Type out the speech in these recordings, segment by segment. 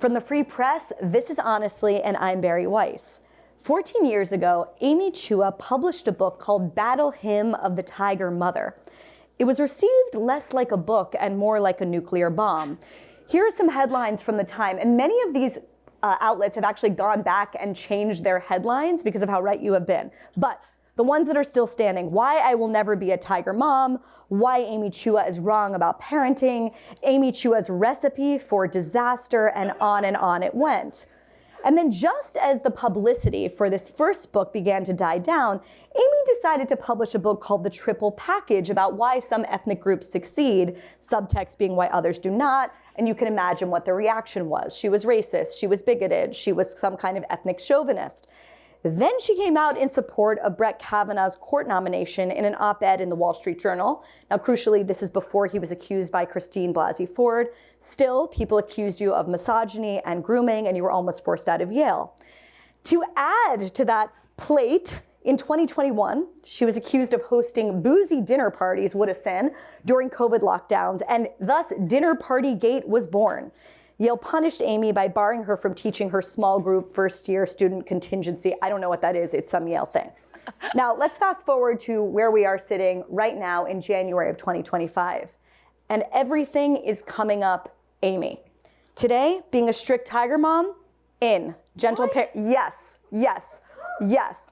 From the Free Press, this is Honestly, and I'm Barry Weiss. 14 years ago, Amy Chua published a book called Battle Hymn of the Tiger Mother. It was received less like a book and more like a nuclear bomb. Here are some headlines from the time, and many of these outlets have actually gone back and changed their headlines because of how right you have been. But the ones that are still standing: why I will never be a tiger mom, why Amy Chua is wrong about parenting, Amy Chua's recipe for disaster, and on it went. And then just as the publicity for this first book began to die down, Amy decided to publish a book called The Triple Package about why some ethnic groups succeed, subtext being why others do not, and you can imagine what the reaction was. She was racist, she was bigoted, she was some kind of ethnic chauvinist. Then she came out in support of Brett Kavanaugh's court nomination in an op-ed in the Wall Street Journal. Now, crucially, this is before he was accused by Christine Blasey Ford. Still, people accused you of misogyny and grooming, and you were almost forced out of Yale. To add to that plate, in 2021, she was accused of hosting boozy dinner parties, what a sin, during COVID lockdowns, and thus Dinner Party Gate was born. Yale punished Amy by barring her from teaching her small group first-year student contingency. I don't know what that is. It's some Yale thing. Now, let's fast forward to where we are sitting right now in January of 2025. And everything is coming up Amy. Today, being a strict tiger mom, in. Gentle yes.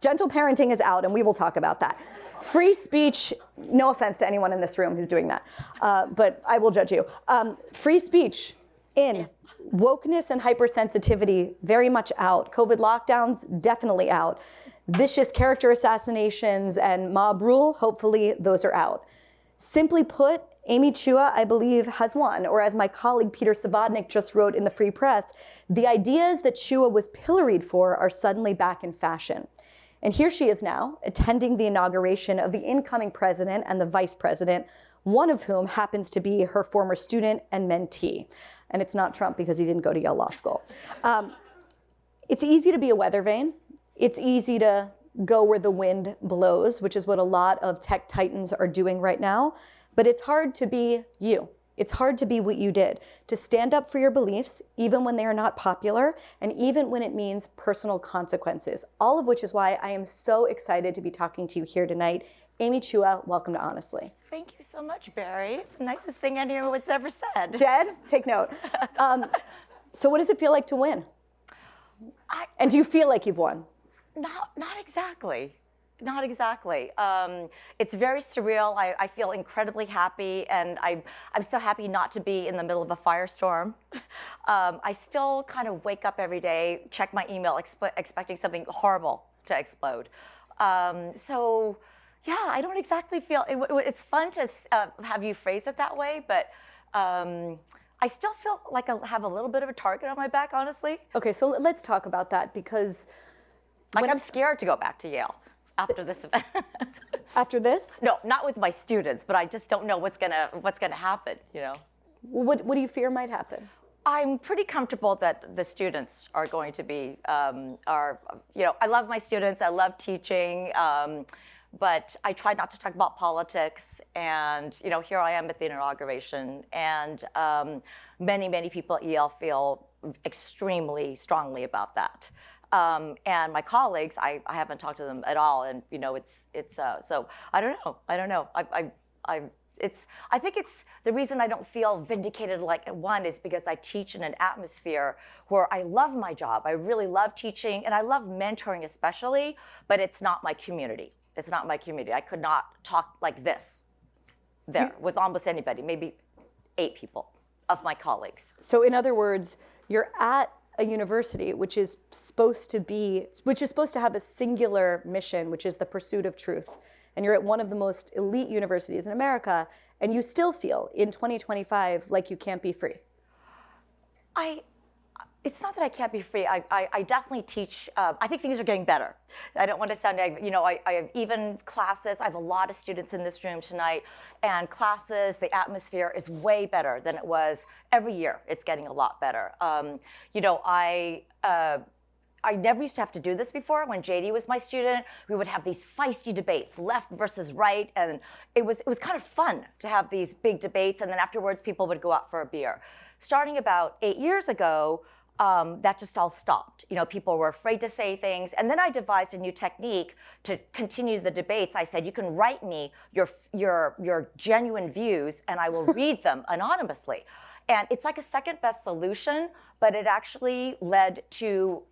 Gentle parenting is out, and we will talk about that. Free speech, no offense to anyone in this room who's doing that, but I will judge you. Free speech, in. Wokeness and hypersensitivity, very much out. COVID lockdowns, definitely out. Vicious character assassinations and mob rule, hopefully those are out. Simply put, Amy Chua, I believe, has won, or as my colleague Peter Savodnik just wrote in the Free Press, the ideas that Chua was pilloried for are suddenly back in fashion. And here she is now, attending the inauguration of the incoming president and the vice president, one of whom happens to be her former student and mentee. And it's not Trump because he didn't go to Yale Law School. It's easy to be a weather vane. It's easy to go where the wind blows, which is what a lot of tech titans are doing right now. But it's hard to be you. It's hard to be what you did, to stand up for your beliefs, even when they are not popular, and even when it means personal consequences, all of which is why I am so excited to be talking to you here tonight. Amy Chua, welcome to Honestly. Thank you so much, Barry. It's the nicest thing anyone's ever said. Jed, take note. So what does it feel like to win? And do you feel like you've won? Not exactly. Not exactly. It's very surreal. I feel incredibly happy, and I'm so happy not to be in the middle of a firestorm. I still kind of wake up every day, check my email, expecting something horrible to explode. So, yeah, I don't exactly feel, it's fun to have you phrase it that way, but I still feel like I have a little bit of a target on my back, honestly. Okay, so let's talk about that, because I'm scared to go back to Yale after this event. After this? No, not with my students, but I just don't know what's gonna happen, you know. What do you fear might happen? I'm pretty comfortable that the students are going to be, I love my students, I love teaching, but I try not to talk about politics, and here I am at the inauguration, and many people at Yale feel extremely strongly about that. And my colleagues, I haven't talked to them at all, and so I don't know. I think it's the reason I don't feel vindicated like one is because I teach in an atmosphere where I love my job. I really love teaching, and I love mentoring especially, but it's not my community. It's not my community. I could not talk like this there with almost anybody, maybe 8 people of my colleagues. So in other words, you're at a university which is supposed to have a singular mission, which is the pursuit of truth. And you're at one of the most elite universities in America, and you still feel in 2025 like you can't be free. It's not that I can't be free. I definitely teach. I think things are getting better. I don't want to sound, I have even classes. I have a lot of students in this room tonight, and classes, the atmosphere is way better than it was every year. It's getting a lot better. I never used to have to do this before. When JD was my student, we would have these feisty debates, left versus right, and it was kind of fun to have these big debates, and then afterwards people would go out for a beer. Starting about 8 years ago, that just all stopped. People were afraid to say things. And then I devised a new technique to continue the debates. I said, you can write me your genuine views and I will read them anonymously. And it's like a second best solution, but it actually led to,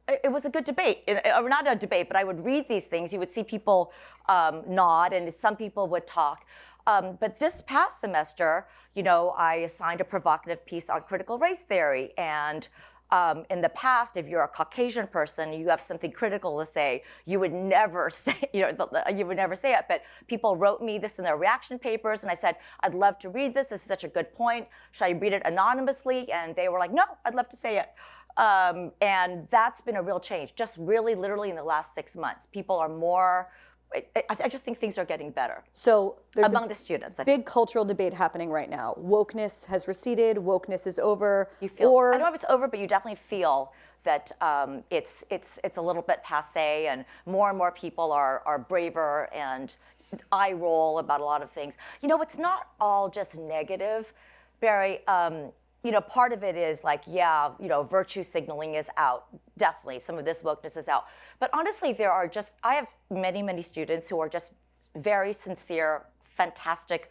it was a good debate, or not a debate, but I would read these things. You would see people nod and some people would talk. But this past semester, I assigned a provocative piece on critical race theory. And in the past, if you're a Caucasian person, you have something critical to say, you would never say, you would never say it. But people wrote me this in their reaction papers, and I said, I'd love to read this. This is such a good point. Should I read it anonymously? And they were like, no, I'd love to say it. And that's been a real change, just really literally in the last 6 months. People are more, I just think things are getting better. So there's among the students. Big cultural debate happening right now. Wokeness has receded. Wokeness is over. You feel, I don't know if it's over, but you definitely feel that it's a little bit passé, and more people are braver and eye roll about a lot of things. It's not all just negative, Barry. Part of it is like, virtue signaling is out. Definitely, some of this wokeness is out. But honestly, I have many students who are just very sincere, fantastic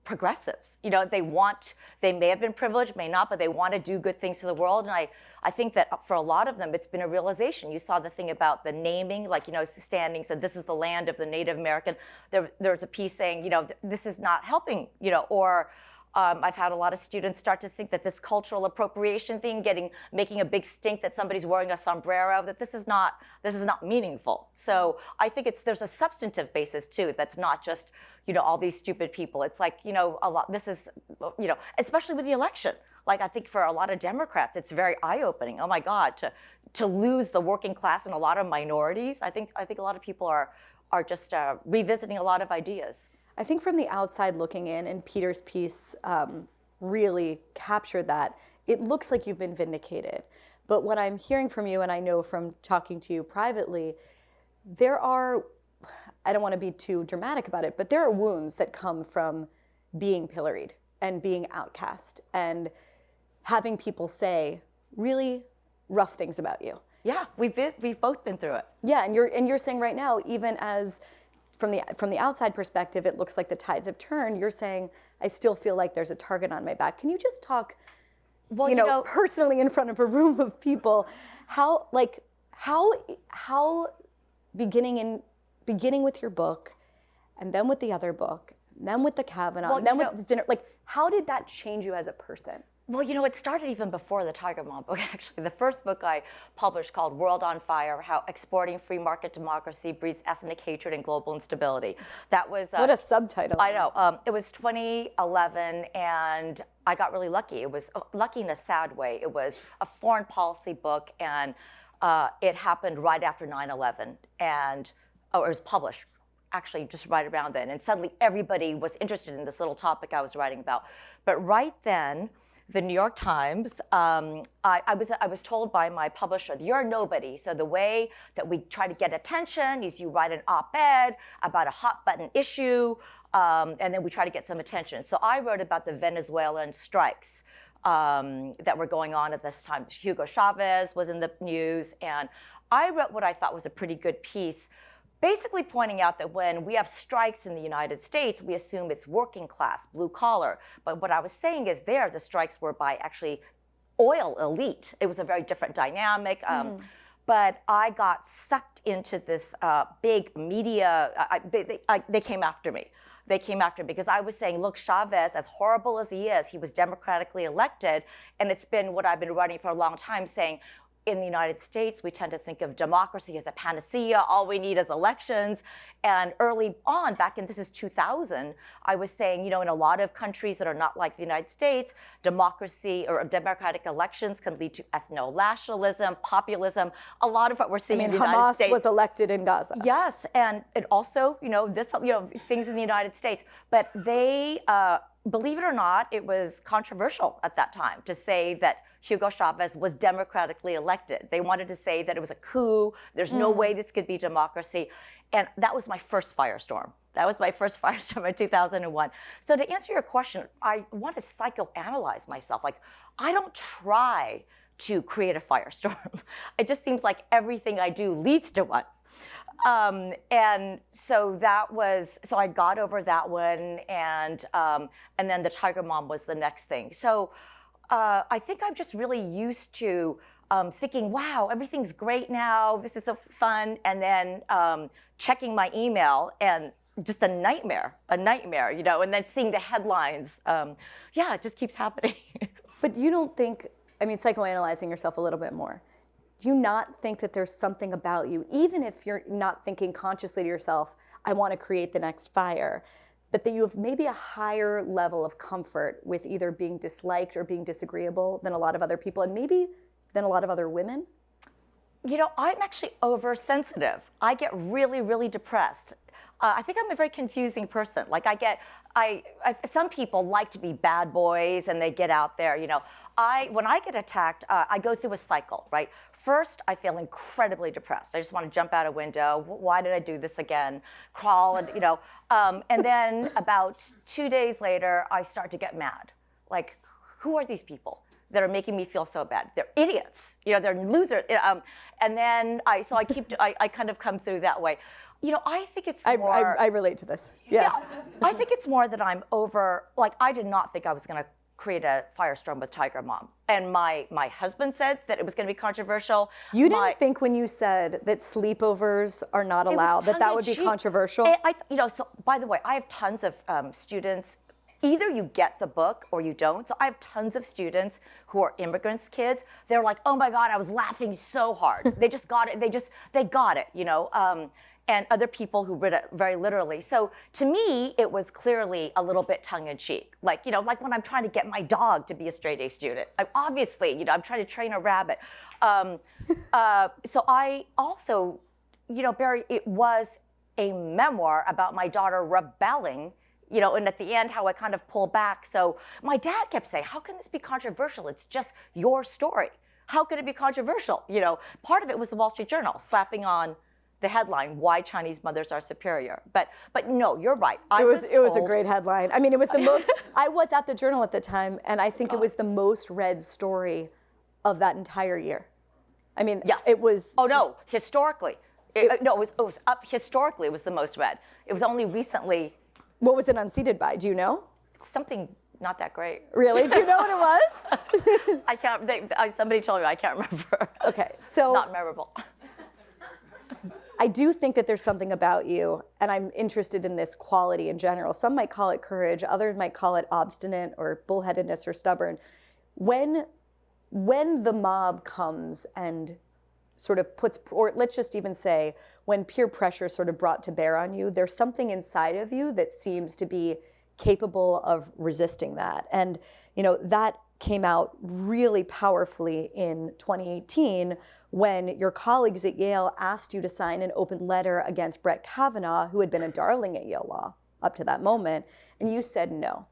progressives. They may have been privileged, may not, but they want to do good things for the world. And I think that for a lot of them, it's been a realization. You saw the thing about the naming, standing, so this is the land of the Native American. There's a piece saying, this is not helping, or I've had a lot of students start to think that this cultural appropriation thing, making a big stink that somebody's wearing a sombrero, that this is not meaningful. So I think there's a substantive basis too. That's not just all these stupid people. It's like a lot. This is especially with the election. Like I think for a lot of Democrats, it's very eye-opening. Oh my God, to lose the working class and a lot of minorities. I think a lot of people are just revisiting a lot of ideas. I think from the outside looking in, and Peter's piece really captured that, it looks like you've been vindicated. But what I'm hearing from you, and I know from talking to you privately, I don't want to be too dramatic about it, but there are wounds that come from being pilloried and being outcast and having people say really rough things about you. Yeah, we've both been through it. Yeah, and you're saying right now, even as from the outside perspective, it looks like the tides have turned. You're saying, I still feel like there's a target on my back. Can you just talk, personally in front of a room of people, how beginning with your book, and then with the other book, and then with the Kavanaugh, and then with the dinner, how did that change you as a person? Well, it started even before the Tiger Mom book, actually. The first book I published called World on Fire, How Exporting Free Market Democracy Breeds Ethnic Hatred and Global Instability. That was... what a subtitle. I know. It was 2011, and I got really lucky. It was lucky in a sad way. It was a foreign policy book, and it happened right after 9/11, and it was published actually just right around then. And suddenly everybody was interested in this little topic I was writing about. But right then, the New York Times, I was told by my publisher, you're a nobody. So the way that we try to get attention is you write an op-ed about a hot button issue, and then we try to get some attention. So I wrote about the Venezuelan strikes that were going on at this time. Hugo Chavez was in the news, and I wrote what I thought was a pretty good piece, basically pointing out that when we have strikes in the United States, we assume it's working class, blue collar. But what I was saying is the strikes were by actually oil elite. It was a very different dynamic. But I got sucked into this big media, they came after me. They came after me because I was saying, look, Chavez, as horrible as he is, he was democratically elected. And it's been what I've been writing for a long time, saying, in the United States, we tend to think of democracy as a panacea. All we need is elections. And early on, this is 2000, I was saying, in a lot of countries that are not like the United States, democracy or democratic elections can lead to ethno-nationalism, populism. A lot of what we're seeing in the United States. Hamas was elected in Gaza. Yes, and it also, things in the United States. But they, believe it or not, it was controversial at that time to say that Hugo Chavez was democratically elected. They wanted to say that it was a coup. There's no way this could be democracy. And that was my first firestorm. That was my first firestorm in 2001. So to answer your question, I want to psychoanalyze myself. I don't try to create a firestorm. It just seems like everything I do leads to one. And so so I got over that one, and then the Tiger Mom was the next thing. So I think I'm just really used to thinking, wow, everything's great now, this is so fun, and then checking my email and just a nightmare, and then seeing the headlines. It just keeps happening. But you don't think, psychoanalyzing yourself a little bit more, do you not think that there's something about you, even if you're not thinking consciously to yourself, I want to create the next fire, but that you have maybe a higher level of comfort with either being disliked or being disagreeable than a lot of other people, and maybe than a lot of other women? I'm actually oversensitive. I get really, really depressed. I think I'm a very confusing person. Like some people like to be bad boys and they get out there, when I get attacked, I go through a cycle, right? First, I feel incredibly depressed. I just want to jump out a window. Why did I do this again? Crawl, and then about 2 days later, I start to get mad. Like, who are these people that are making me feel so bad? They're idiots, they're losers. And then I kind of come through that way. I think it's more. I relate to this. Yes. Yeah, I think it's more that I'm over. Like, I did not think I was going to create a firestorm with Tiger Mom, and my husband said that it was going to be controversial. You didn't think when you said that sleepovers are not allowed that would be controversial? So by the way, I have tons of students. Either you get the book or you don't. So I have tons of students who are immigrants' kids. They're like, oh my God, I was laughing so hard. They just got it. They got it, and other people who read it very literally. So to me, it was clearly a little bit tongue-in-cheek. Like, like when I'm trying to get my dog to be a straight A student. I'm trying to train a rabbit. So I also, Barry, it was a memoir about my daughter rebelling, and at the end, how I kind of pull back. So my dad kept saying, how can this be controversial? It's just your story. How could it be controversial? Part of it was the Wall Street Journal slapping on the headline, why Chinese mothers are superior. But no, you're right. It was a great headline. It was the most, I was at the Journal at the time, and I think it was the most read story of that entire year. Yes. It was. Oh no, historically. It was up historically, it was the most read. It was only recently. What was it unseated by? Do you know? Something not that great. Really? Do you know what it was? I can't, somebody told me, I can't remember. Okay, so. Not memorable. I do think that there's something about you, and I'm interested in this quality in general. Some might call it courage, others might call it obstinate or bullheadedness or stubborn. When the mob comes and sort of puts, or let's just even say, when peer pressure is sort of brought to bear on you, there's something inside of you that seems to be capable of resisting that. And, that came out really powerfully in 2018 when your colleagues at Yale asked you to sign an open letter against Brett Kavanaugh, who had been a darling at Yale Law up to that moment, and you said no.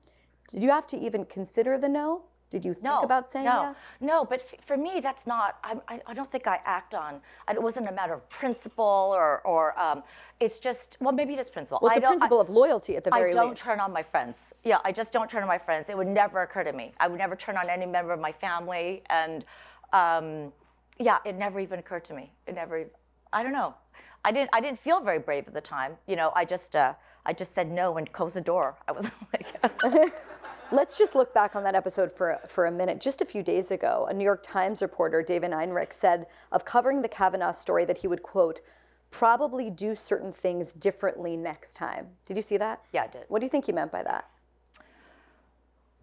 Did you have to even consider the no? Did you think about saying yes? No, but for me, that's not, I don't think I act on, it wasn't a matter of principle or it's just, well, maybe it is principle. Well, it's a principle of loyalty at the very least. I don't turn on my friends. Yeah, I just don't turn on my friends. It would never occur to me. I would never turn on any member of my family, and it never even occurred to me. I don't know. I didn't feel very brave at the time. I just said no and closed the door. I was like. Let's just look back on that episode for a minute. Just a few days ago, a New York Times reporter, David Einrich, said of covering the Kavanaugh story that he would, quote, probably do certain things differently next time. Did you see that? Yeah, I did. What do you think he meant by that?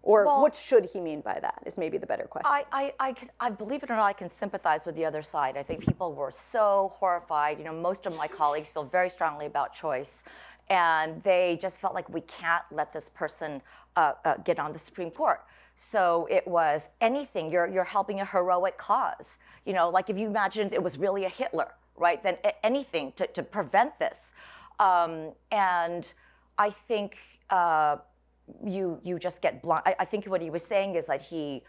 Or what should he mean by that is maybe the better question. I believe it or not, I can sympathize with the other side. I think people were so horrified. Most of my colleagues feel very strongly about choice. And they just felt like we can't let this person get on the Supreme Court. So it was anything, you're helping a heroic cause. Like if you imagined it was really a Hitler, right? Then anything to prevent this. And I think you just get blind. I think what he was saying is that he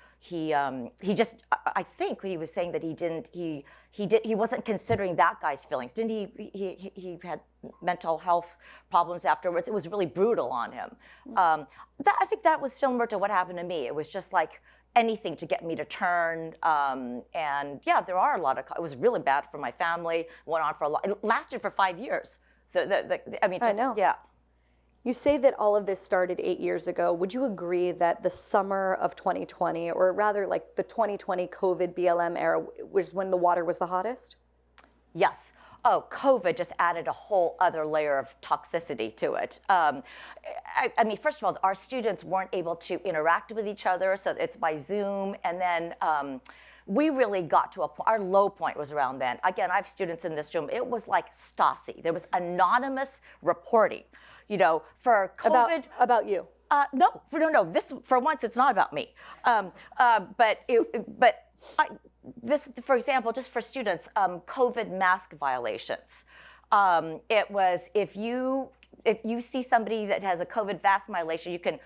just, I think he was saying that he wasn't considering that guy's feelings. Didn't he had mental health problems afterwards. It was really brutal on him. I think that was similar to what happened to me. It was just like anything to get me to turn. And yeah, there are a lot of, it was really bad for my family, went on for a lot, it lasted for 5 years. I mean, just, I know. Yeah. You say that all of this started 8 years ago. Would you agree that the summer of 2020, or rather like the 2020 COVID BLM era, was when the water was the hottest? Yes. Oh, COVID just added a whole other layer of toxicity to it. I mean, first of all, our students weren't able to interact with each other, so it's by Zoom. And then we really got to our low point was around then. Again, I have students in this room. It was like Stasi. There was anonymous reporting, you know, for COVID. About you? No. This, for once, it's not about me. This, for example, just for students, COVID mask violations. It was if you see somebody that has a COVID mask violation, you can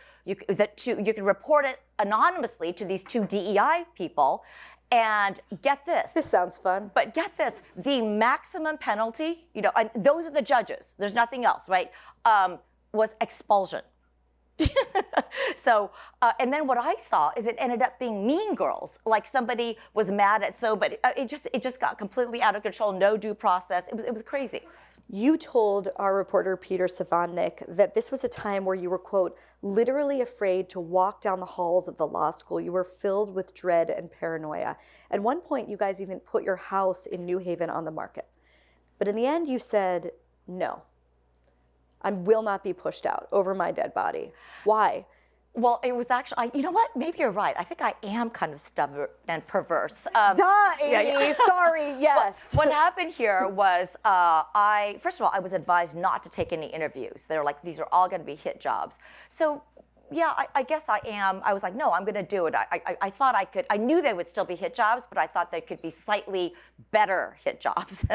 report it anonymously to these 2 DEI people, and get this. This sounds fun. But get this: the maximum penalty, you know, and those are the judges. There's nothing else, right? Was expulsion. So, and then what I saw is it ended up being Mean Girls. Like somebody was mad at somebody. It just got completely out of control. No due process. It was crazy. You told our reporter Peter Savantnik that this was a time where you were, quote, literally afraid to walk down the halls of the law school. You were filled with dread and paranoia. At one point, you guys even put your house in New Haven on the market. But in the end, you said, no, I will not be pushed out over my dead body. Why? Well, it was actually, you know what? Maybe you're right. I think I am kind of stubborn and perverse. Duh, Amy, sorry, yes. What happened here was first of all, I was advised not to take any interviews. They're like, these are all going to be hit jobs. So yeah, I guess I am. I was like, no, I'm going to do it. I thought I could. I knew they would still be hit jobs, but I thought they could be slightly better hit jobs.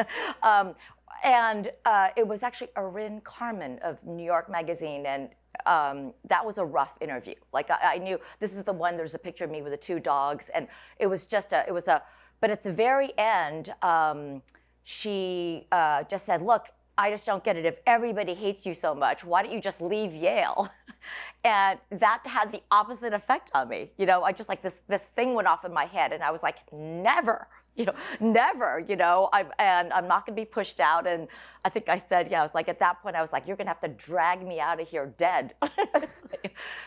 And it was actually Erin Carmen of New York Magazine, and that was a rough interview. Like I knew this is the one. There's a picture of me with the 2 dogs, and it was just But at the very end, she just said, "Look, I just don't get it. If everybody hates you so much, why don't you just leave Yale?" And that had the opposite effect on me. You know, I just like this thing went off in my head, and I was like, never. Never, and I'm not going to be pushed out. And I think I said, I was like, at that point, I was like, you're going to have to drag me out of here dead.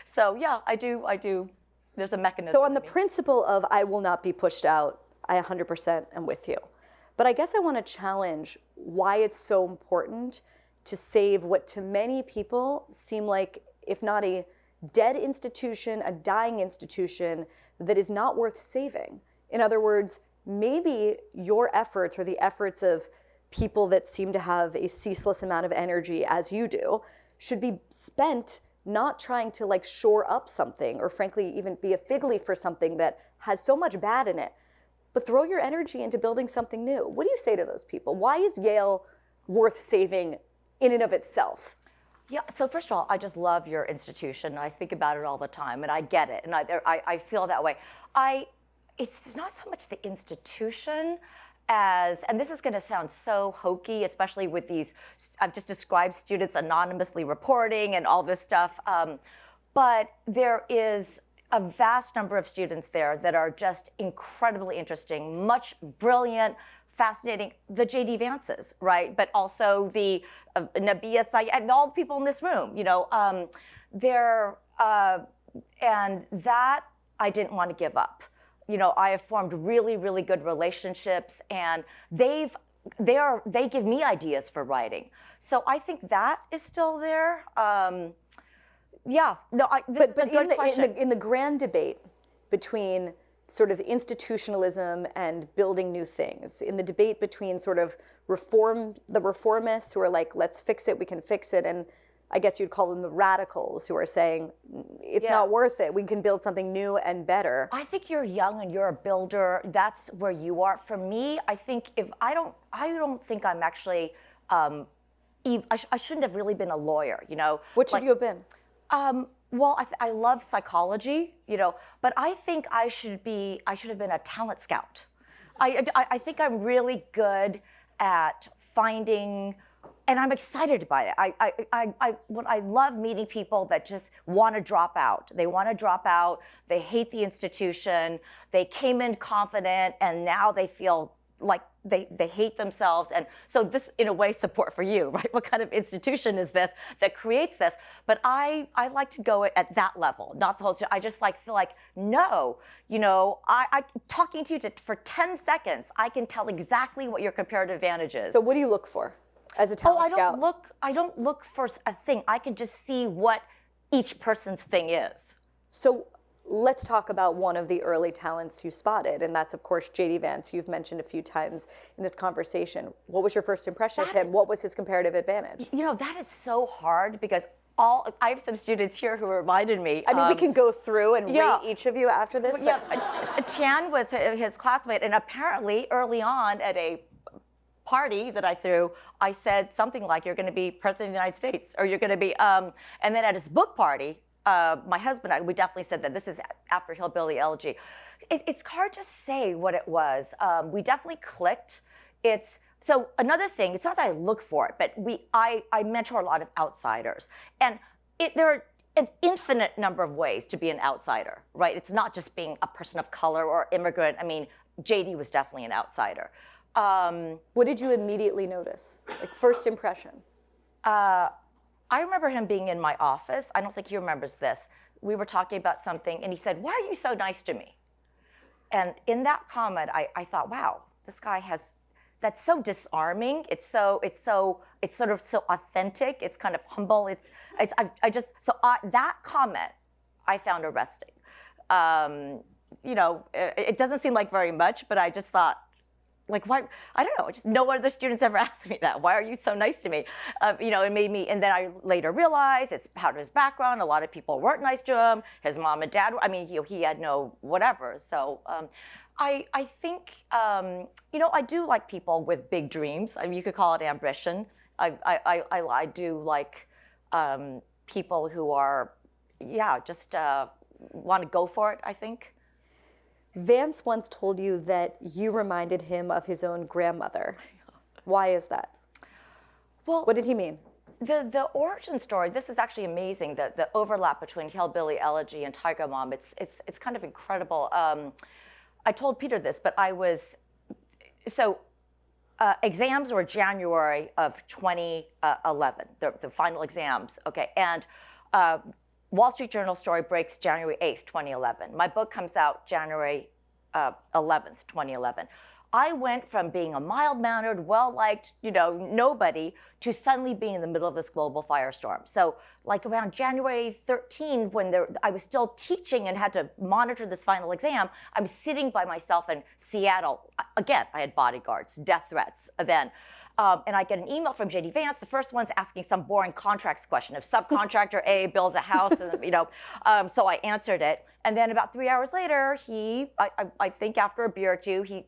So, yeah, I do. There's a mechanism. So on the principle of I will not be pushed out, I 100% am with you. But I guess I want to challenge why it's so important to save what to many people seem like, if not a dead institution, a dying institution that is not worth saving. In other words, maybe your efforts or the efforts of people that seem to have a ceaseless amount of energy as you do should be spent not trying to like shore up something or frankly even be a fig leaf for something that has so much bad in it, but throw your energy into building something new. What do you say to those people? Why is Yale worth saving in and of itself? Yeah, so first of all, I just love your institution. I think about it all the time, and I get it, and I feel that way. It's not so much the institution as, and this is going to sound so hokey, especially with these, I've just described students anonymously reporting and all this stuff, but there is a vast number of students there that are just incredibly interesting, much brilliant, fascinating, the J.D. Vances, right? But also the Nabiya Sayed and all the people in this room, and that I didn't want to give up. I have formed really, really good relationships, and they give me ideas for writing. So I think that is still there. This is a good question. In the grand debate between sort of institutionalism and building new things, in the debate between sort of the reformists who are like, let's fix it, we can fix it, and I guess you'd call them the radicals who are saying it's not worth it. We can build something new and better. I think you're young and you're a builder. That's where you are. For me, I think I don't think I'm actually. I shouldn't have really been a lawyer. What should you have been? Well, I love psychology. But I think I should have been a talent scout. I think I'm really good at finding and I'm excited by it. I love meeting people that just want to drop out. They want to drop out. They hate the institution. They came in confident, and now they feel like they hate themselves. And so this, in a way, support for you, right? What kind of institution is this that creates this? But I like to go at that level, not the whole. I just feel like, no, I talking to you for 10 seconds, I can tell exactly what your comparative advantage is. So what do you look for as a talent scout? I don't look for a thing. I can just see what each person's thing is. So let's talk about one of the early talents you spotted, and that's, of course, J.D. Vance. You've mentioned a few times in this conversation. What was your first impression of him? What was his comparative advantage? That is so hard because I have some students here who reminded me. I mean, we can go through and rate each of you after this. Yeah, Tian was his classmate, and apparently early on at a party that I threw, I said something like, "You're going to be president of the United States," or "You're going to be," and then at his book party, my husband and I, we definitely said that. This is after Hillbilly Elegy. It's hard to say what it was. We definitely clicked. So another thing, it's not that I look for it, but I mentor a lot of outsiders. And there are an infinite number of ways to be an outsider, right? It's not just being a person of color or immigrant. I mean, JD was definitely an outsider. What did you immediately notice? First impression? I remember him being in my office. I don't think he remembers this. We were talking about something, and he said, "Why are you so nice to me?" And in that comment, I thought, wow, this guy that's so disarming. It's sort of so authentic. It's kind of humble. That comment I found arresting. It doesn't seem like very much, but I just thought, why? I don't know. Just no one of the students ever asked me that. Why are you so nice to me? It made me. And then I later realized it's part of his background. A lot of people weren't nice to him. His mom and dad. I mean, he had no whatever. So I think I do like people with big dreams. I mean, you could call it ambition. I do like people who are just want to go for it. I think. Vance once told you that you reminded him of his own grandmother. Why is that? Well, what did he mean? The origin story, this is actually amazing, the overlap between Hillbilly Elegy and Tiger Mom. It's kind of incredible. I told Peter this, but exams were January of 2011, the final exams, okay, and Wall Street Journal story breaks January 8th, 2011. My book comes out January 11th, 2011. I went from being a mild-mannered, well-liked, nobody, to suddenly being in the middle of this global firestorm. So around January 13, when I was still teaching and had to monitor this final exam, I'm sitting by myself in Seattle. Again, I had bodyguards, death threats then. And I get an email from J.D. Vance. The first one's asking some boring contracts question. If subcontractor A builds a house, and, so I answered it. And then about 3 hours later, I think after a beer or two, he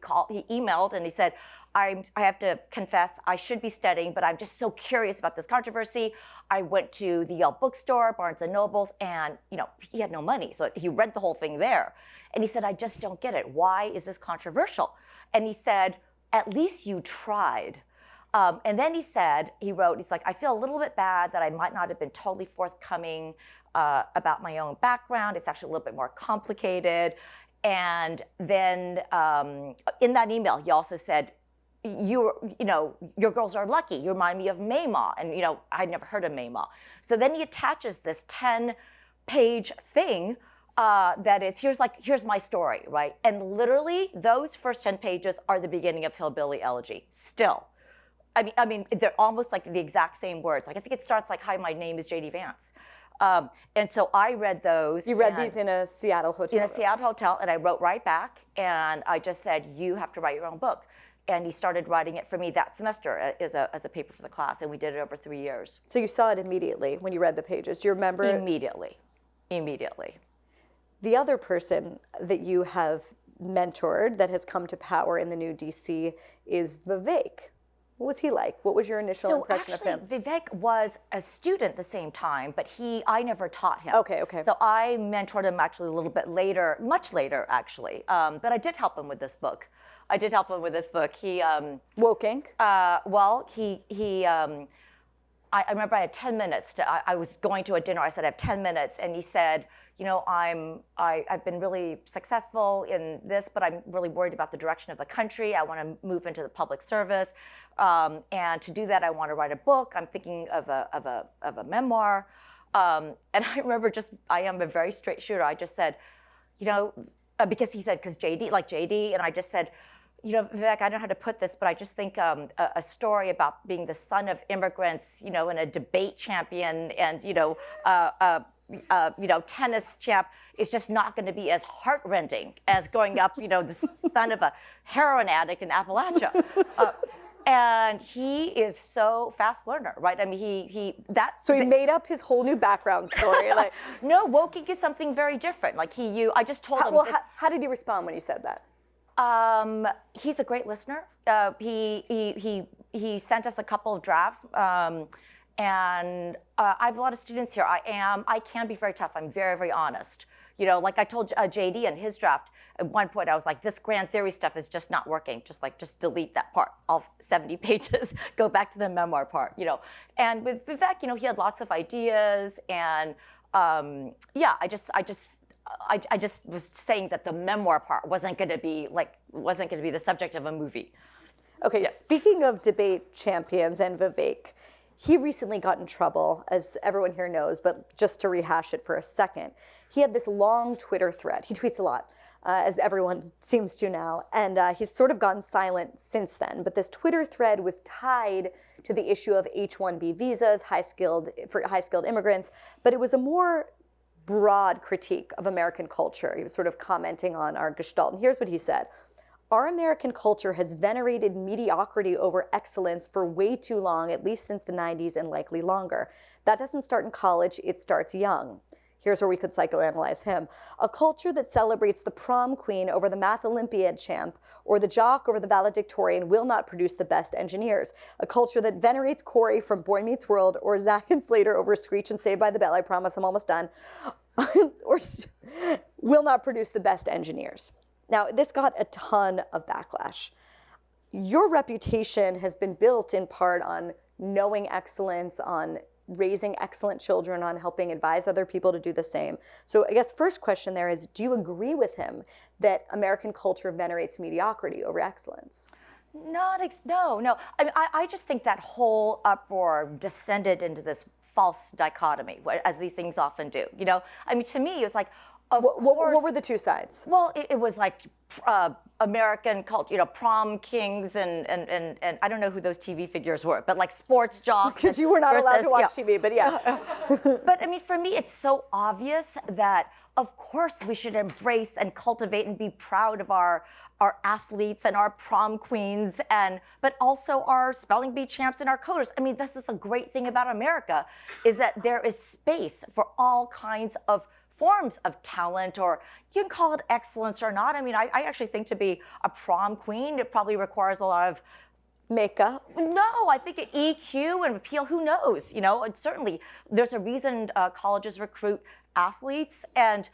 emailed and he said, I have to confess, I should be studying, but I'm just so curious about this controversy. I went to the Yale bookstore, Barnes and Nobles, and he had no money. So he read the whole thing there. And he said, I just don't get it. Why is this controversial? And he said, at least you tried. And then he wrote, he's like, I feel a little bit bad that I might not have been totally forthcoming about my own background. It's actually a little bit more complicated. And then in that email, he also said, your girls are lucky. You remind me of Mayma. And, I'd never heard of Mayma. So then he attaches this 10-page thing that is, here's my story, right? And literally, those first 10 pages are the beginning of Hillbilly Elegy, still. I mean, they're almost like the exact same words. I think it starts like, hi, my name is J.D. Vance. And so I read those. You read these in a Seattle hotel? In a Seattle hotel, and I wrote right back, and I just said, you have to write your own book. And he started writing it for me that semester as a paper for the class, and we did it over 3 years. So you saw it immediately when you read the pages. Do you remember? Immediately. The other person that you have mentored that has come to power in the new DC is Vivek. What was he like? What was your initial impression of him? Vivek was a student at the same time, but I never taught him. Okay. So I mentored him actually a little bit later, much later actually. But I did help him with this book. He Woke Inc. I remember I had 10 minutes. I was going to a dinner. I said, I have 10 minutes. And he said, I've been really successful in this, but I'm really worried about the direction of the country. I want to move into the public service. And to do that, I want to write a book. I'm thinking of a memoir. And I remember I am a very straight shooter. I just said, because he said, because JD, and I just said, Vivek, I don't know how to put this, but I just think a story about being the son of immigrants, and a debate champion and, tennis champ is just not going to be as heartrending as growing up, the son of a heroin addict in Appalachia. And he is so fast learner, right? I mean, So he made up his whole new background story. No, woking is something very different. I just told him. Well, how did he respond when you said that? He's a great listener. He sent us a couple of drafts, and I have a lot of students here. I can be very tough. I'm very, very honest. Like I told JD in his draft, at one point I was like, this grand theory stuff is just not working. Just delete that part, all 70 pages, go back to the memoir part, And with Vivek, he had lots of ideas, and I just was saying that the memoir part wasn't going to be the subject of a movie. Okay, Speaking of debate champions and Vivek, he recently got in trouble, as everyone here knows, but just to rehash it for a second, he had this long Twitter thread. He tweets a lot, as everyone seems to now, and he's sort of gone silent since then. But this Twitter thread was tied to the issue of H-1B visas, for high-skilled immigrants, but it was a more broad critique of American culture. He was sort of commenting on our gestalt. And here's what he said. Our American culture has venerated mediocrity over excellence for way too long, at least since the 90s and likely longer. That doesn't start in college, it starts young. Here's where we could psychoanalyze him. A culture that celebrates the prom queen over the math Olympiad champ or the jock over the valedictorian will not produce the best engineers. A culture that venerates Corey from Boy Meets World or Zack and Slater over Screech and Saved by the Bell, I promise I'm almost done, or will not produce the best engineers. Now, this got a ton of backlash. Your reputation has been built in part on knowing excellence, on raising excellent children, on helping advise other people to do the same. So I guess first question there is, do you agree with him that American culture venerates mediocrity over excellence? No. I mean, I just think that whole uproar descended into this false dichotomy, as these things often do. I mean, to me, it was like, what were the two sides? Well, it was like American culture, prom kings and I don't know who those TV figures were, but like sports jocks. Because you were not allowed to watch TV, but yes. But I mean, for me, it's so obvious that, of course, we should embrace and cultivate and be proud of our athletes and our prom queens, but also our spelling bee champs and our coders. I mean, this is a great thing about America, is that there is space for all kinds of forms of talent, or you can call it excellence or not. I mean, I actually think to be a prom queen, it probably requires a lot of makeup. No, I think an EQ and appeal, who knows? And certainly there's a reason colleges recruit athletes, and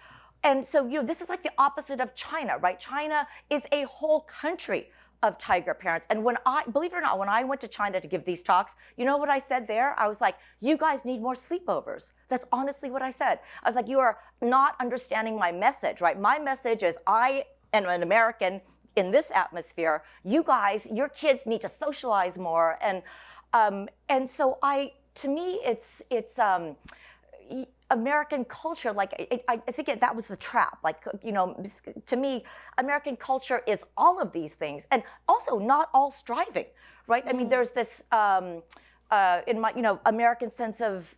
so this is like the opposite of China, right? China is a whole country of tiger parents. And believe it or not, when I went to China to give these talks, you know what I said there? I was like, you guys need more sleepovers. That's honestly what I said. I was like, you are not understanding my message, right? My message is, I am an American in this atmosphere. You guys, your kids need to socialize more. And so to me, it's American culture, I think that was the trap. To me, American culture is all of these things, and also not all striving, right? I mean, there's this in my American sense of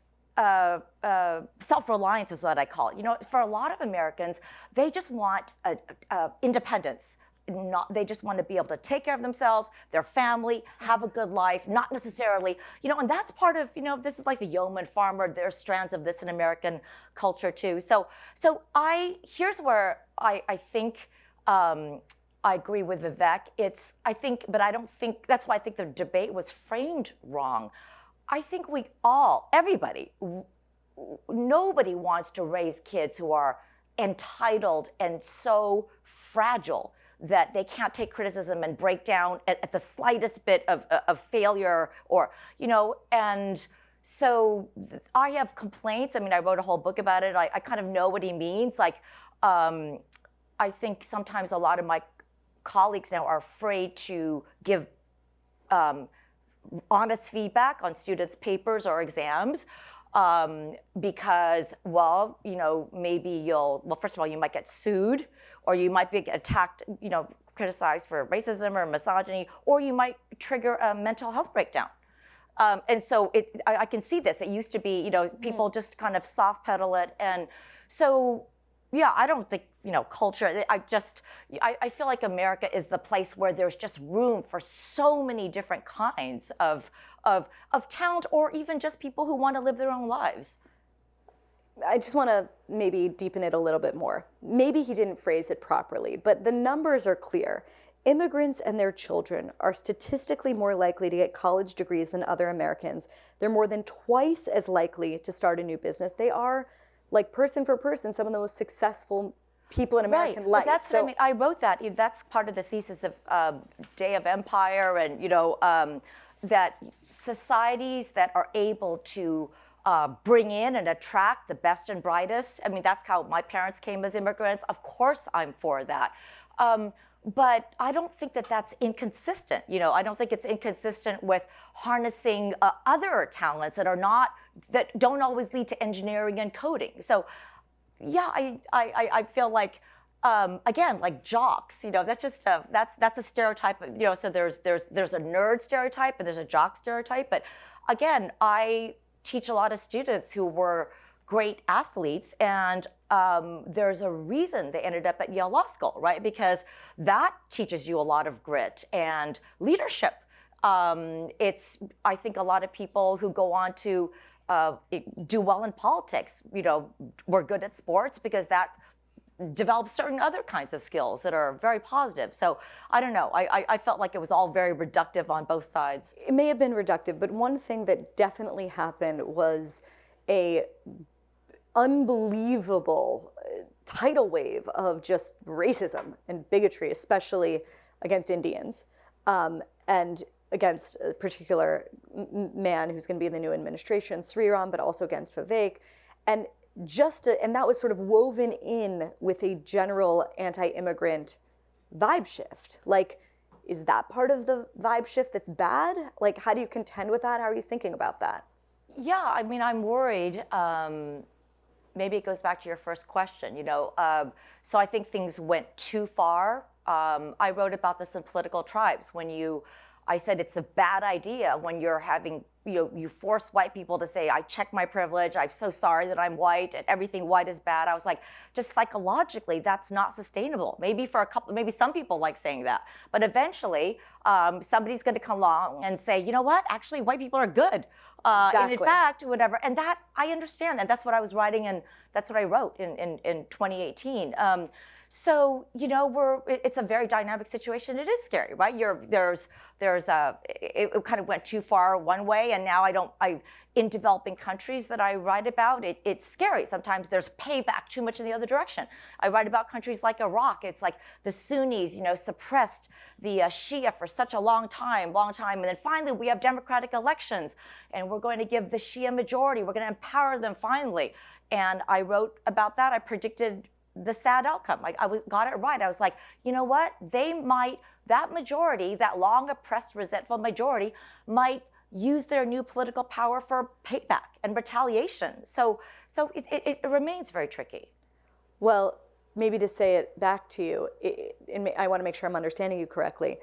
self-reliance is what I call it. For a lot of Americans, they just want independence. They just want to be able to take care of themselves, their family, have a good life, not necessarily, and that's part of, this is like the yeoman farmer. There's strands of this in American culture too. So here's where I think I agree with Vivek. But I don't think, that's why I think the debate was framed wrong. I think everybody, nobody wants to raise kids who are entitled and so fragile that they can't take criticism and break down at the slightest bit of failure, or, and I have complaints. I mean, I wrote a whole book about it. I kind of know what he means. Like, I think sometimes a lot of my colleagues now are afraid to give honest feedback on students' papers or exams because, well, you know, maybe first of all, you might get sued, or you might be attacked, you know, criticized for racism or misogyny, or you might trigger a mental health breakdown. And so I can see this. It used to be, you know, people just kind of soft pedal it. And so, yeah, I don't think, you know, culture, I feel like America is the place where there's just room for so many different kinds of talent, or even just people who want to live their own lives. I just want to maybe deepen it a little bit more. Maybe he didn't phrase it properly, but the numbers are clear. Immigrants and their children are statistically more likely to get college degrees than other Americans. They're more than twice as likely to start a new business. They are, like, person for person, some of the most successful people in American life. Right, that's what I mean. I wrote that. That's part of the thesis of Day of Empire, and, you know, that societies that are able to bring in and attract the best and brightest. I mean, that's how my parents came as immigrants. Of course, I'm for that. But I don't think that that's inconsistent. You know, I don't think it's inconsistent with harnessing other talents that don't always lead to engineering and coding. So, yeah, I feel like, again, like jocks. You know, that's just that's a stereotype. You know, so there's a nerd stereotype and there's a jock stereotype. But again, I teach a lot of students who were great athletes, and there's a reason they ended up at Yale Law School, right? Because that teaches you a lot of grit and leadership. I think a lot of people who go on to do well in politics, you know, were good at sports because that develops certain other kinds of skills that are very positive. So I don't know. I felt like it was all very reductive on both sides. It may have been reductive, but one thing that definitely happened was a unbelievable tidal wave of just racism and bigotry, especially against Indians, and against a particular man who's going to be in the new administration, Sriram, but also against Vivek, and that was sort of woven in with a general anti-immigrant vibe shift. Like, is that part of the vibe shift that's bad? Like, how do you contend with that? How are you thinking about that? Yeah, I mean, I'm worried. Maybe it goes back to your first question, you know. So I think things went too far. I wrote about this in Political Tribes I said it's a bad idea when you're having, you know, you force white people to say, I check my privilege, I'm so sorry that I'm white, and everything white is bad. I was like, just psychologically, that's not sustainable. Maybe some people like saying that. But eventually, somebody's going to come along and say, you know what, actually, white people are good. Exactly. And in fact, whatever. And that, I understand. And that's what I was writing, and that's what I wrote in 2018. So, you know, it's a very dynamic situation. It is scary, right? It kind of went too far one way, and now in developing countries that I write about, it's scary. Sometimes there's payback too much in the other direction. I write about countries like Iraq. It's like the Sunnis, you know, suppressed the Shia for such a long time, and then finally we have democratic elections, and we're going to give the Shia majority. We're going to empower them finally. And I wrote about that. I predicted the sad outcome. Like, got it right. I was like, you know what? That majority, that long oppressed, resentful majority, might use their new political power for payback and retaliation. So it remains very tricky. Well, maybe to say it back to you, I want to make sure I'm understanding you correctly.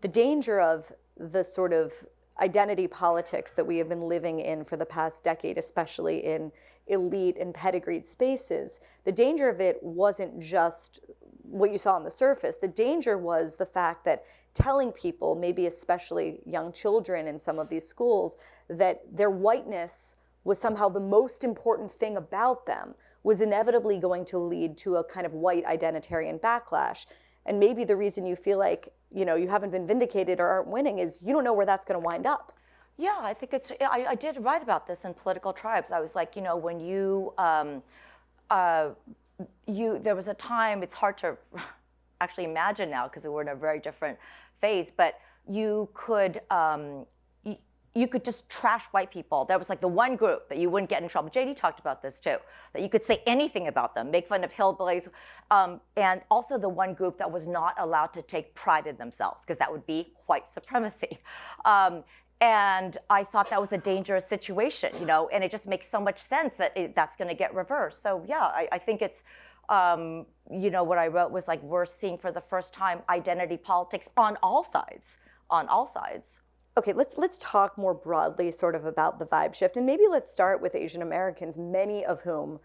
The danger of the sort of identity politics that we have been living in for the past decade, especially in elite and pedigreed spaces, the danger of it wasn't just what you saw on the surface. The danger was the fact that telling people, maybe especially young children in some of these schools, that their whiteness was somehow the most important thing about them was inevitably going to lead to a kind of white identitarian backlash. And maybe the reason you feel like, you know, you haven't been vindicated or aren't winning is you don't know where that's going to wind up. Yeah, I think I did write about this in Political Tribes. I was like, you know, when there was a time, it's hard to actually imagine now because we're in a very different phase, but you could, you could just trash white people. That was like the one group that you wouldn't get in trouble. JD talked about this too, that you could say anything about them, make fun of hillbillies, and also the one group that was not allowed to take pride in themselves, because that would be white supremacy. And I thought that was a dangerous situation, you know, and it just makes so much sense that that's going to get reversed. So yeah, I think it's, you know, what I wrote was like, we're seeing for the first time identity politics on all sides, on all sides. Okay, let's talk more broadly sort of about the vibe shift, and maybe let's start with Asian Americans, many of whom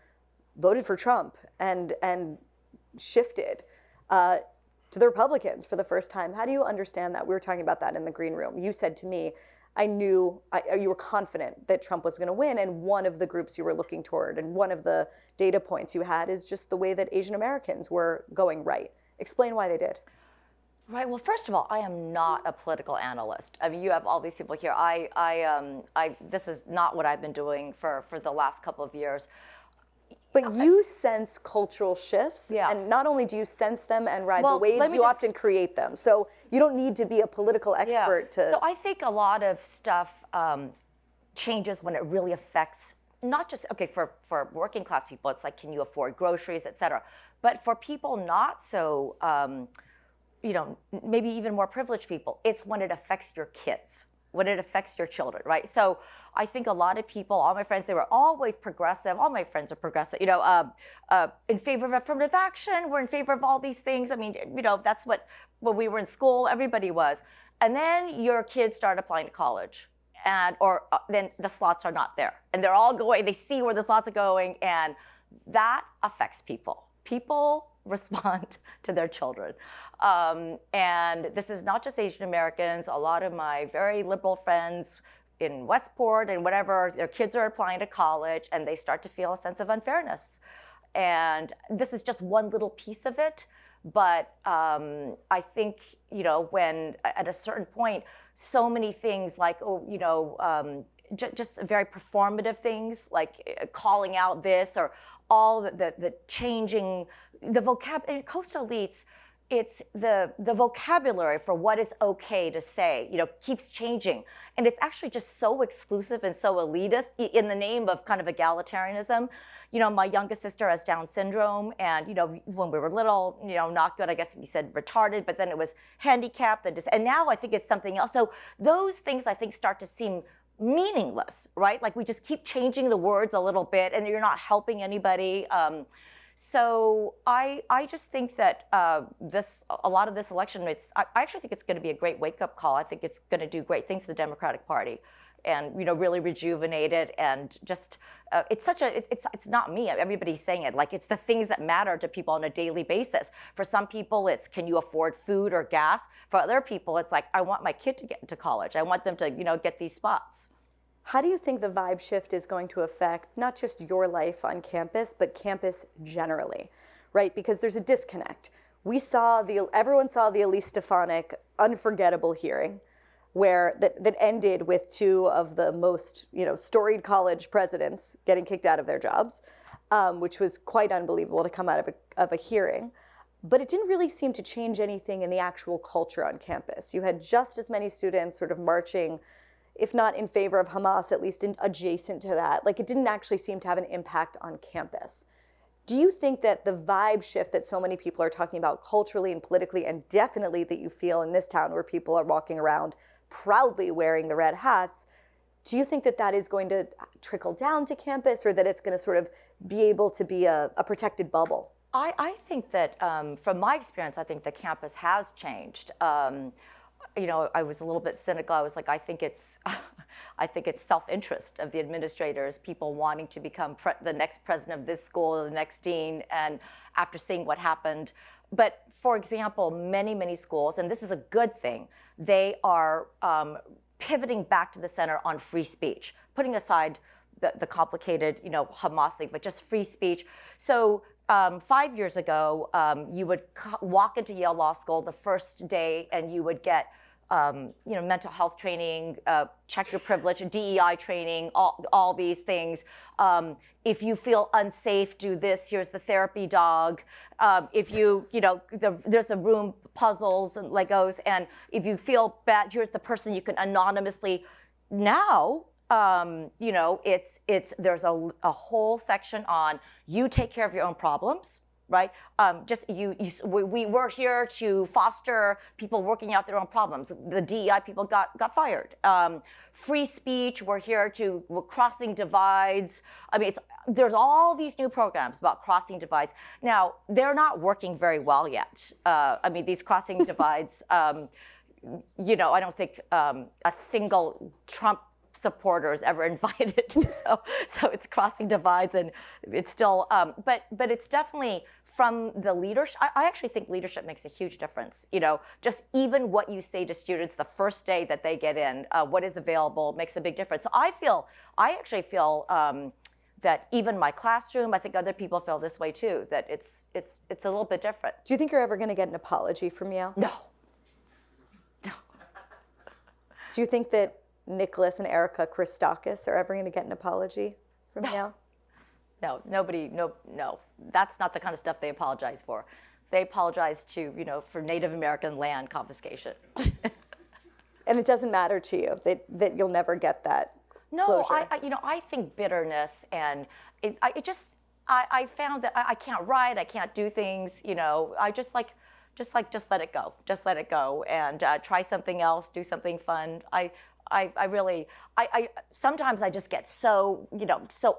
voted for Trump and shifted to the Republicans for the first time. How do you understand that? We were talking about that in the green room. You said to me, I knew you were confident that Trump was going to win, and one of the groups you were looking toward, and one of the data points you had is just the way that Asian Americans were going right. Explain why they did. Right. Well, first of all, I am not a political analyst. I mean, you have all these people here. This is not what I've been doing for the last couple of years. But you sense cultural shifts, yeah. And not only do you sense them and ride the waves, you often create them. So you don't need to be a political expert to... So I think a lot of stuff changes when it really affects, not just, okay, for working class people, it's like, can you afford groceries, et cetera. But for people not so... you know, maybe even more privileged people, it's when it affects your kids, when it affects your children, right? So I think a lot of people, all my friends, they were always progressive. All my friends are progressive, you know, in favor of affirmative action. We're in favor of all these things. I mean, you know, that's what, when we were in school, everybody was. And then your kids start applying to college, and then the slots are not there. And they're all going, they see where the slots are going, and that affects people. People respond to their children. And this is not just Asian Americans. A lot of my very liberal friends in Westport and whatever, their kids are applying to college and they start to feel a sense of unfairness. And this is just one little piece of it. But I think, you know, when at a certain point, so many things like, you know, just very performative things like calling out this or all the changing, the vocabulary, coastal elites, it's the vocabulary for what is okay to say, you know, keeps changing. And it's actually just so exclusive and so elitist in the name of kind of egalitarianism. You know, my youngest sister has Down syndrome, and, you know, when we were little, you know, not good, I guess we said retarded, but then it was handicapped, and now I think it's something else. So those things I think start to seem meaningless, right? Like we just keep changing the words a little bit and you're not helping anybody. So I just think that a lot of this election, I actually think it's going to be a great wake-up call. I think it's going to do great things to the Democratic Party, and, you know, really rejuvenate it. And just it's not me. Everybody's saying it. Like, it's the things that matter to people on a daily basis. For some people, it's, can you afford food or gas? For other people, it's like, I want my kid to get into college. I want them to, you know, get these spots. How do you think the vibe shift is going to affect not just your life on campus, but campus generally, right? Because there's a disconnect. Everyone saw the Elise Stefanik unforgettable hearing, where that ended with two of the most, you know, storied college presidents getting kicked out of their jobs, which was quite unbelievable to come out of a hearing. But it didn't really seem to change anything in the actual culture on campus. You had just as many students sort of marching, if not in favor of Hamas, at least adjacent to that. Like, it didn't actually seem to have an impact on campus. Do you think that the vibe shift that so many people are talking about culturally and politically, and definitely that you feel in this town where people are walking around proudly wearing the red hats, do you think that that is going to trickle down to campus, or that it's going to sort of be able to be a protected bubble? I think that from my experience, I think the campus has changed. You know, I was a little bit cynical. I was like, I think it's self-interest of the administrators, people wanting to become the next president of this school, or the next dean, and after seeing what happened. But for example, many schools, and this is a good thing, they are pivoting back to the center on free speech, putting aside the complicated, you know, Hamas thing, but just free speech. So 5 years ago, you would walk into Yale Law School the first day and you would get you know, mental health training, check your privilege, DEI training, all these things. If you feel unsafe, do this. Here's the therapy dog. If you know, there's a room, puzzles and Legos. And if you feel bad, here's the person you can anonymously now, there's a whole section on you take care of your own problems, right? We're here to foster people working out their own problems. The DEI people got fired. Free speech, we're crossing divides. I mean, there's all these new programs about crossing divides. Now, they're not working very well yet. These crossing divides, I don't think a single Trump supporter is ever invited. So it's crossing divides, and it's still, but it's definitely from the leadership. I actually think leadership makes a huge difference. Just even what you say to students the first day that they get in, what is available makes a big difference. So I actually feel that even my classroom, I think other people feel this way too, that it's a little bit different. Do you think you're ever going to get an apology from Yale? No. Do you think that Nicholas and Erica Christakis are ever going to get an apology from Yale? No, nobody, no. That's not the kind of stuff they apologize for. They apologize for Native American land confiscation. And it doesn't matter to you that you'll never get that No, closure. I think bitterness and I found that I can't write, I can't do things, I just let it go. Just let it go and try something else, do something fun. I really sometimes I just get so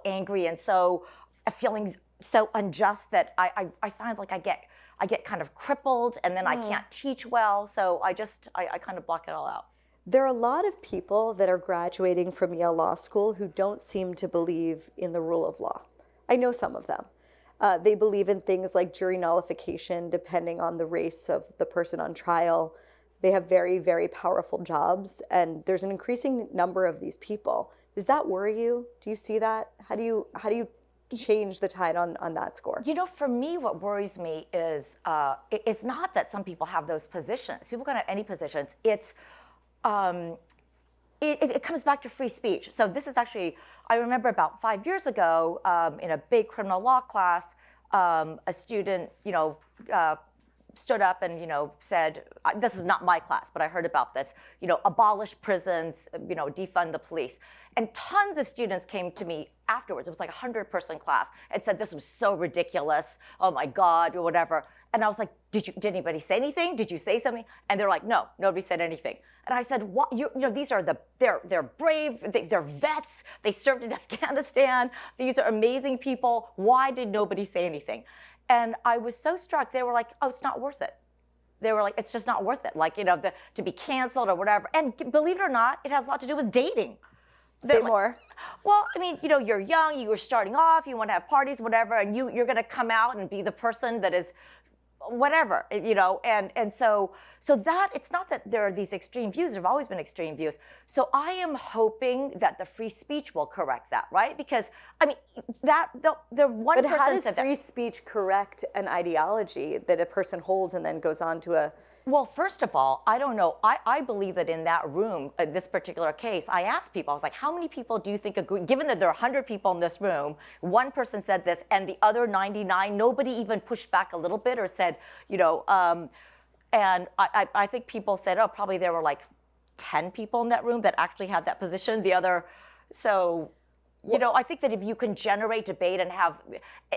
angry and so feeling so unjust that I find like I get kind of crippled, and then I can't teach well. So I kind of block it all out. There are a lot of people that are graduating from Yale Law School who don't seem to believe in the rule of law. I know some of them. They believe in things like jury nullification, depending on the race of the person on trial. They have very, very powerful jobs, and there's an increasing number of these people. Does that worry you? Do you see that? How do you change the tide on that score? For me, what worries me is it's not that some people have those positions. People can have any positions. It's it comes back to free speech. So this is actually, I remember about 5 years ago in a big criminal law class, a student, stood up and, said, this is not my class, but I heard about this, abolish prisons, defund the police. And tons of students came to me afterwards. It was like a 100-person class, and said, this was so ridiculous. Oh my God, or whatever. And I was like, did anybody say anything? Did you say something? And they're like, no, nobody said anything. And I said, what? These are they're brave, they're vets, they served in Afghanistan. These are amazing people. Why did nobody say anything? And I was so struck. They were like, oh, it's not worth it. They were like, it's just not worth it. Like, to be canceled or whatever. And believe it or not, it has a lot to do with dating. Say more. Well, you're young, you were starting off, you want to have parties, whatever, and you're going to come out and be the person that is whatever, and so that it's not that there are these extreme views. There have always been extreme views. So I am hoping that the free speech will correct that, right? Because that the one but person how does said free that. speech correct an ideology that a person holds and then goes on to a? Well, first of all, I don't know. I believe that in that room, in this particular case, I asked people, I was like, how many people do you think agree? Given that there are 100 people in this room, one person said this, and the other 99, nobody even pushed back a little bit or said, and I think people said, oh, probably there were like 10 people in that room that actually had that position. The other, so, I think that if you can generate debate and have,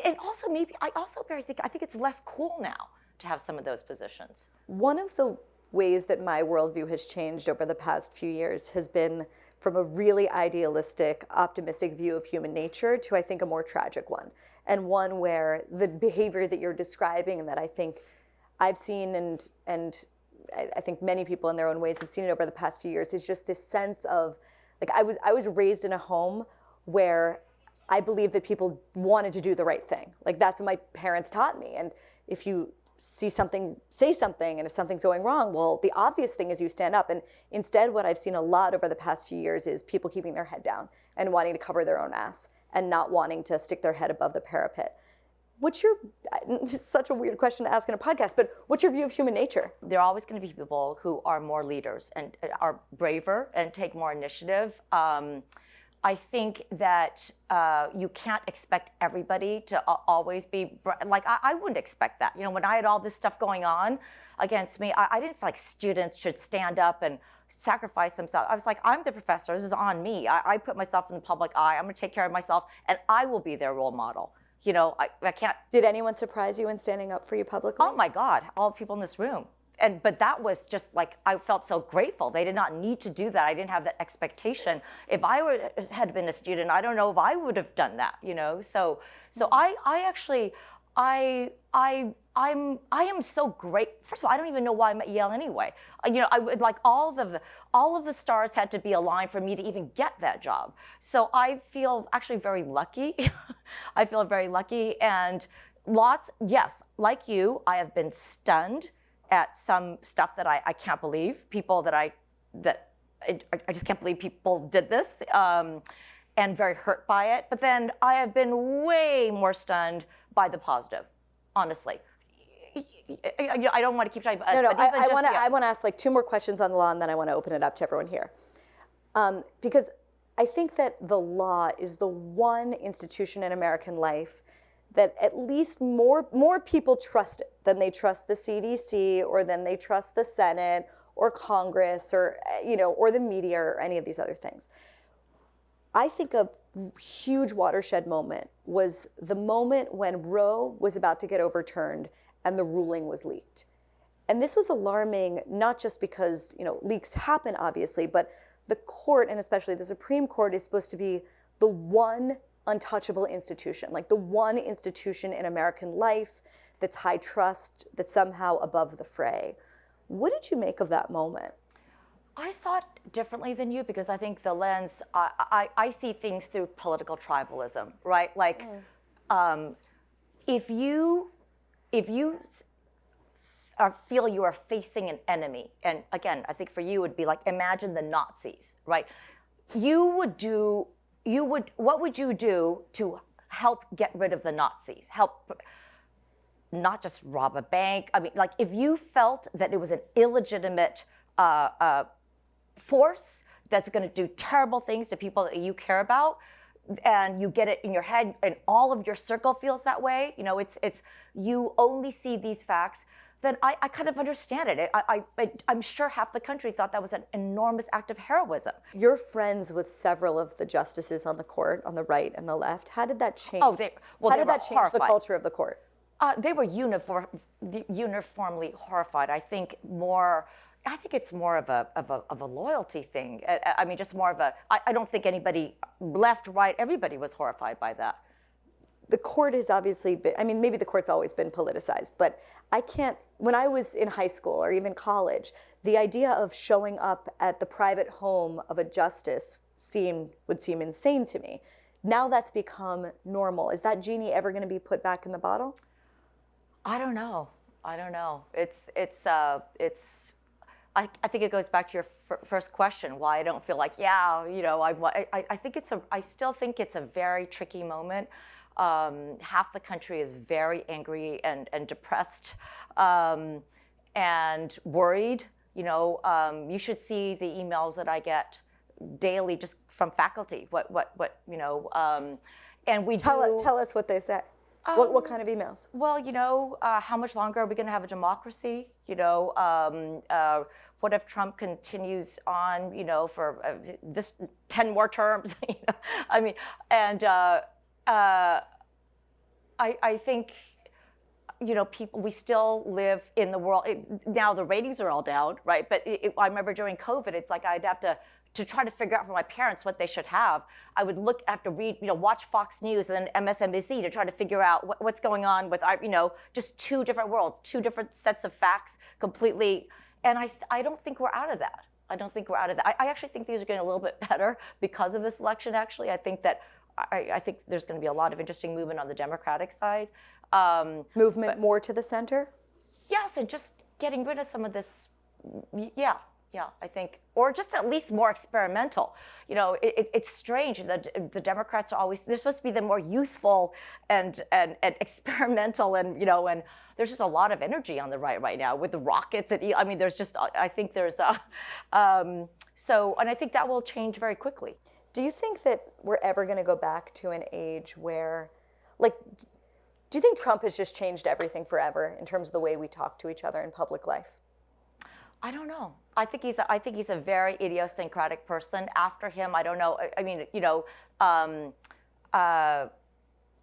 and also maybe, I think it's less cool now to have some of those positions. One of the ways that my worldview has changed over the past few years has been from a really idealistic, optimistic view of human nature to, I think, a more tragic one. And one where the behavior that you're describing and that I think I've seen and I think many people in their own ways have seen it over the past few years is just this sense of, like, I was raised in a home where I believed that people wanted to do the right thing. Like, that's what my parents taught me. And if you see something, say something, and if something's going wrong, well, the obvious thing is you stand up. And instead, what I've seen a lot over the past few years is people keeping their head down and wanting to cover their own ass and not wanting to stick their head above the parapet. This is such a weird question to ask in a podcast, but what's your view of human nature? There are always going to be people who are more leaders and are braver and take more initiative. I think that you can't expect everybody to always be, like, I wouldn't expect that. You know, when I had all this stuff going on against me, I didn't feel like students should stand up and sacrifice themselves. I was like, I'm the professor, this is on me. I put myself in the public eye, I'm gonna take care of myself, and I will be their role model. You know, I can't. Did anyone surprise you in standing up for you publicly? Oh my God, all the people in this room. But that was just like, I felt so grateful. They did not need to do that. I didn't have that expectation. If I had been a student, I don't know if I would have done that, you know? So I am so great. First of all, I don't even know why I'm at Yale anyway. You know, I would like all of the stars had to be aligned for me to even get that job. So I feel actually very lucky. I feel very lucky, and yes, like you, I have been stunned at some stuff that I can't believe. People that I just can't believe people did this, and very hurt by it. But then I have been way more stunned by the positive, honestly. I don't want to keep talking about us. No, but I want to ask like 2 more questions on the law, and then I want to open it up to everyone here. Because I think that the law is the one institution in American life that at least more people trust it than they trust the CDC, or than they trust the Senate or Congress, or, you know, or the media, or any of these other things. I think a huge watershed moment was the moment when Roe was about to get overturned and the ruling was leaked. And this was alarming, not just because, you know, leaks happen, obviously, but the court, and especially the Supreme Court, is supposed to be the one untouchable institution, like the one institution in American life that's high trust, that's somehow above the fray. What did you make of that moment? I saw it differently than you, because I think the lens, I see things through political tribalism, right? Like, if you feel you are facing an enemy, and again, I think for you it would be like, imagine the Nazis, right? What would you do to help get rid of the Nazis? Help not just rob a bank. I mean, like, if you felt that it was an illegitimate force that's going to do terrible things to people that you care about, and you get it in your head, and all of your circle feels that way, you know, it's you only see these facts, then I kind of understand it. I'm sure half the country thought that was an enormous act of heroism. You're friends with several of the justices on the court, on the right and the left. How did that change? How did that change the culture of the court? They were uniformly horrified. I think it's more of a loyalty thing. I mean, just more of a. I don't think anybody, left, right, everybody was horrified by that. The court has obviously been, I mean, maybe the court's always been politicized, but when I was in high school or even college, the idea of showing up at the private home of a justice would seem insane to me. Now that's become normal. Is that genie ever going to be put back in the bottle? I don't know. I think it goes back to your first question, why I don't feel like, you know, I still think it's a very tricky moment. Half the country is very angry and depressed, and worried. You know, you should see the emails that I get daily just from faculty. What you know, and we tell us what they say. What kind of emails? Well, you know, how much longer are we going to have a democracy? You know, what if Trump continues on, you know, for this 10 more terms? You know? I mean, and I think, you know, we still live in the world. Now the ratings are all down, right? But I remember during COVID, it's like I'd have to try to figure out for my parents what they should have. I would have to read, you know, watch Fox News and then MSNBC to try to figure out what's going on with, you know, just 2 different worlds, 2 different sets of facts completely. And I don't think we're out of that. I actually think these are getting a little bit better because of this election, actually. I think there's going to be a lot of interesting movement on the Democratic side. Movement more to the center? Yes, and just getting rid of some of this, yeah, I think, or just at least more experimental. You know, it's strange that the Democrats are always, they're supposed to be the more youthful and experimental, and, you know, and there's just a lot of energy on the right now with the rockets. And I think there's and I think that will change very quickly. Do you think that we're ever going to go back to an age where, like, do you think Trump has just changed everything forever in terms of the way we talk to each other in public life? I don't know. I think he's a very idiosyncratic person. After him, I don't know. I mean, you know, I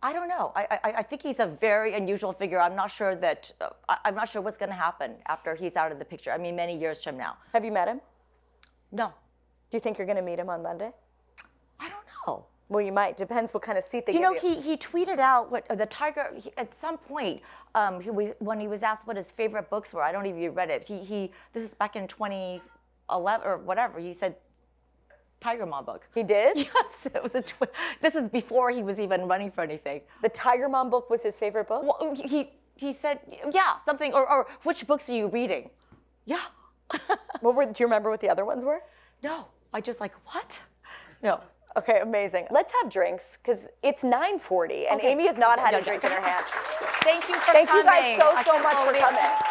don't know. I think he's a very unusual figure. I'm not sure that I'm not sure what's going to happen after he's out of the picture. I mean, many years from now. Have you met him? No. Do you think you're going to meet him on Monday? I don't know. Well, you might. Depends what kind of seat they Do give you know, he tweeted out what the Tiger, at some point, when he was asked what his favorite books were, I don't even read it. This is back in 2011 or whatever, he said, Tiger Mom book. He did? Yes, it was this is before he was even running for anything. The Tiger Mom book was his favorite book? Well, he said, yeah, something, or which books are you reading? Yeah. Do you remember what the other ones were? No, I just like, what? No. Okay, amazing. Let's have drinks, because it's 9:40, and Amy has not had a drink in her hand. Thank you for coming. Thank you guys so much for coming.